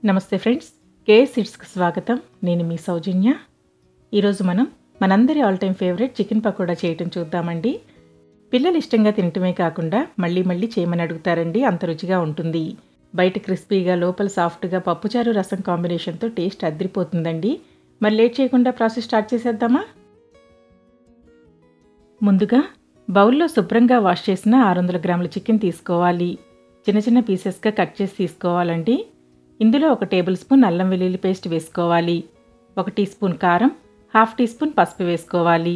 నమస్తే friends, KS సిడ్స్కి స్వాగతం. నేను మీ సౌజన్య. ఈరోజు మనందరి all time favourite chicken pakoda చేయటం చూద్దామండి. పిల్లలు ఇష్టంగా తినటమే కాకుండా మళ్ళీ మళ్ళీ చేయమని అడుగుతారండి. అంత రుచిగా ఉంటుంది. బయట క్రిస్పీగా లోపల సాఫ్ట్గా పప్పుచారు రసం కాంబినేషన్తో టేస్ట్ అదిరిపోతుందండి. మరి లేట్ చేయకుండా ప్రాసెస్ స్టార్ట్ చేసేద్దామా? ముందుగా బౌల్లో శుభ్రంగా వాష్ చేసిన 600 గ్రాముల చికెన్ తీసుకోవాలి. చిన్న చిన్న పీసెస్గా కట్ చేసి తీసుకోవాలండి. ఇందులో 1 టేబుల్ స్పూన్ అల్లం వెల్లుల్లి పేస్ట్ వేసుకోవాలి. 1 టీ స్పూన్ కారం, హాఫ్ టీ స్పూన్ పసుపు వేసుకోవాలి.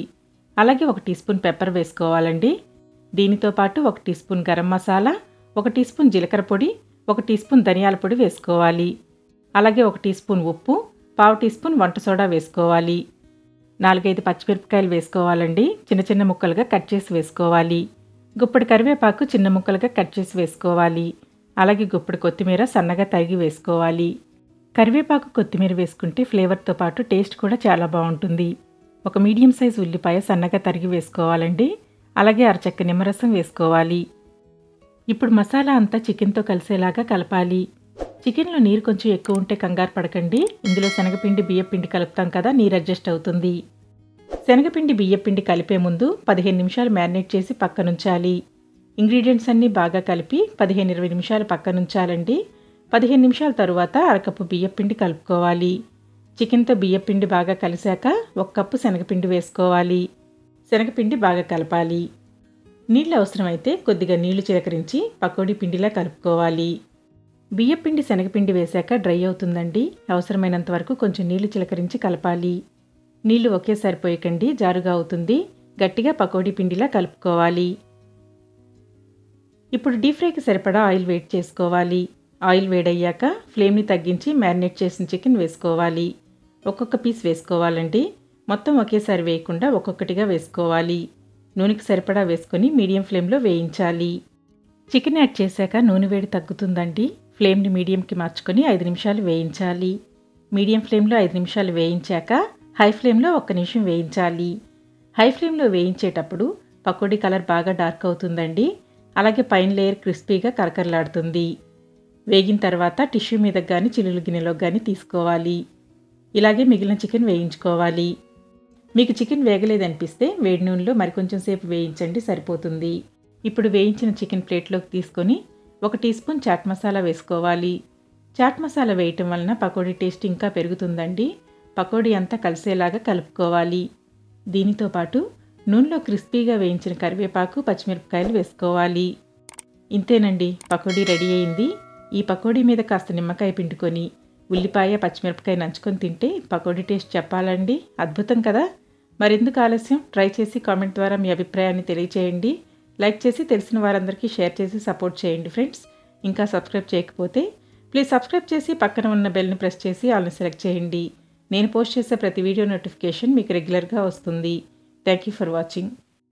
అలాగే 1 టీ స్పూన్ పెప్పర్ వేసుకోవాలండి. దీనితో పాటు 1 teaspoon garam masala, 1 teaspoon జీలకర్ర పొడి, 1 టీ స్పూన్ ధనియాల పొడి వేసుకోవాలి. అలాగే 1 టీ స్పూన్ ఉప్పు, పావు టీ స్పూన్ వంట సోడా వేసుకోవాలి. 4-5 పచ్చిమిరపకాయలు వేసుకోవాలండి. చిన్న చిన్న ముక్కలుగా కట్ చేసి వేసుకోవాలి. గుప్పెడు కరివేపాకు చిన్న ముక్కలుగా కట్ చేసి వేసుకోవాలి. అలాగే గుప్పెడు కొత్తిమీర సన్నగా తరిగి వేసుకోవాలి. కరివేపాకు కొత్తిమీర వేసుకుంటే ఫ్లేవర్తో పాటు టేస్ట్ కూడా చాలా బాగుంటుంది. 1 మీడియం సైజ్ ఉల్లిపాయ సన్నగా తరిగి వేసుకోవాలండి. అలాగే అరచక్క నిమ్మరసం వేసుకోవాలి. ఇప్పుడు మసాలా అంతా చికెన్తో కలిసేలాగా కలపాలి. చికెన్లో నీరు కొంచెం ఎక్కువ ఉంటే కంగారు పడకండి. ఇందులో శనగపిండి బియ్యపిండి కలుపుతాం కదా, నీరు అడ్జస్ట్ అవుతుంది. శనగపిండి బియ్యపిండి కలిపే ముందు 15 నిమిషాలు మ్యారినేట్ చేసి పక్కనుంచాలి. ఇంగ్రీడియంట్స్ అన్నీ బాగా కలిపి 15-20 నిమిషాలు పక్కనుంచాలండి. 15 నిమిషాల తరువాత అరకప్పు బియ్యపిండి కలుపుకోవాలి. చికెన్తో బియ్యపిండి బాగా కలిశాక 1 కప్పు శనగపిండి వేసుకోవాలి. శనగపిండి బాగా కలపాలి. నీళ్ళు అవసరమైతే కొద్దిగా నీళ్లు చిలకరించి పకోడీ పిండిలా కలుపుకోవాలి. బియ్యపిండి శనగపిండి వేశాక డ్రై అవుతుందండి. అవసరమైనంత వరకు కొంచెం నీళ్లు చిలకరించి కలపాలి. నీళ్లు ఒకేసారి పోయకండి, జారుగా అవుతుంది. గట్టిగా పకోడీ పిండిలా కలుపుకోవాలి. ఇప్పుడు డీప్ ఫ్రైకి సరిపడా ఆయిల్ వేడి చేసుకోవాలి. ఆయిల్ వేడయ్యాక ఫ్లేమ్ని తగ్గించి మ్యారినేట్ చేసిన చికెన్ వేసుకోవాలి. ఒక్కొక్క పీస్ వేసుకోవాలండి. మొత్తం ఒకేసారి వేయకుండా ఒక్కొక్కటిగా వేసుకోవాలి. నూనెకి సరిపడా వేసుకొని మీడియం ఫ్లేమ్లో వేయించాలి. చికెన్ యాడ్ చేశాక నూనె వేడి తగ్గుతుందండి. ఫ్లేమ్ని మీడియంకి మార్చుకొని 5 నిమిషాలు వేయించాలి. మీడియం ఫ్లేమ్లో 5 నిమిషాలు వేయించాక హై ఫ్లేమ్లో 1 నిమిషం వేయించాలి. హై ఫ్లేమ్లో వేయించేటప్పుడు పకోడీ కలర్ బాగా డార్క్ అవుతుందండి. అలాగే పైన లేయర్ క్రిస్పీగా కరకరలాడుతుంది. వేగిన తర్వాత టిష్యూ మీద కానీ చిల్లులు గిన్నెలో కానీ తీసుకోవాలి. ఇలాగే మిగిలిన చికెన్ వేయించుకోవాలి. మీకు చికెన్ వేగలేదనిపిస్తే వేడి నూనెలో మరికొంచెం సేపు వేయించండి, సరిపోతుంది. ఇప్పుడు వేయించిన చికెన్ ప్లేట్లోకి తీసుకొని 1 టీ స్పూన్ చాట్ మసాలా వేసుకోవాలి. చాట్ మసాలా వేయటం వలన పకోడీ టేస్ట్ ఇంకా పెరుగుతుందండి. పకోడీ అంతా కలిసేలాగా కలుపుకోవాలి. దీనితో పాటు నూనెలో క్రిస్పీగా వేయించిన కరివేపాకు, పచ్చిమిరపకాయలు వేసుకోవాలి. ఇంతేనండి, పకోడీ రెడీ అయింది. ఈ పకోడీ మీద కాస్త నిమ్మకాయ పిండుకొని ఉల్లిపాయ, పచ్చిమిరపకాయ నంచుకొని తింటే పకోడీ టేస్ట్ చెప్పాలండి. అద్భుతం కదా. మరెందుకు ఆలస్యం, ట్రై చేసి కామెంట్ ద్వారా మీ అభిప్రాయాన్ని తెలియచేయండి. లైక్ చేసి తెలిసిన వారందరికీ షేర్ చేసి సపోర్ట్ చేయండి ఫ్రెండ్స్. ఇంకా సబ్స్క్రైబ్ చేయకపోతే ప్లీజ్ సబ్స్క్రైబ్ చేసి పక్కన ఉన్న బెల్ని ప్రెస్ చేసి ఆల్ని సెలెక్ట్ చేయండి. నేను పోస్ట్ చేసే ప్రతి వీడియో నోటిఫికేషన్ మీకు రెగ్యులర్గా వస్తుంది. Thank you for watching.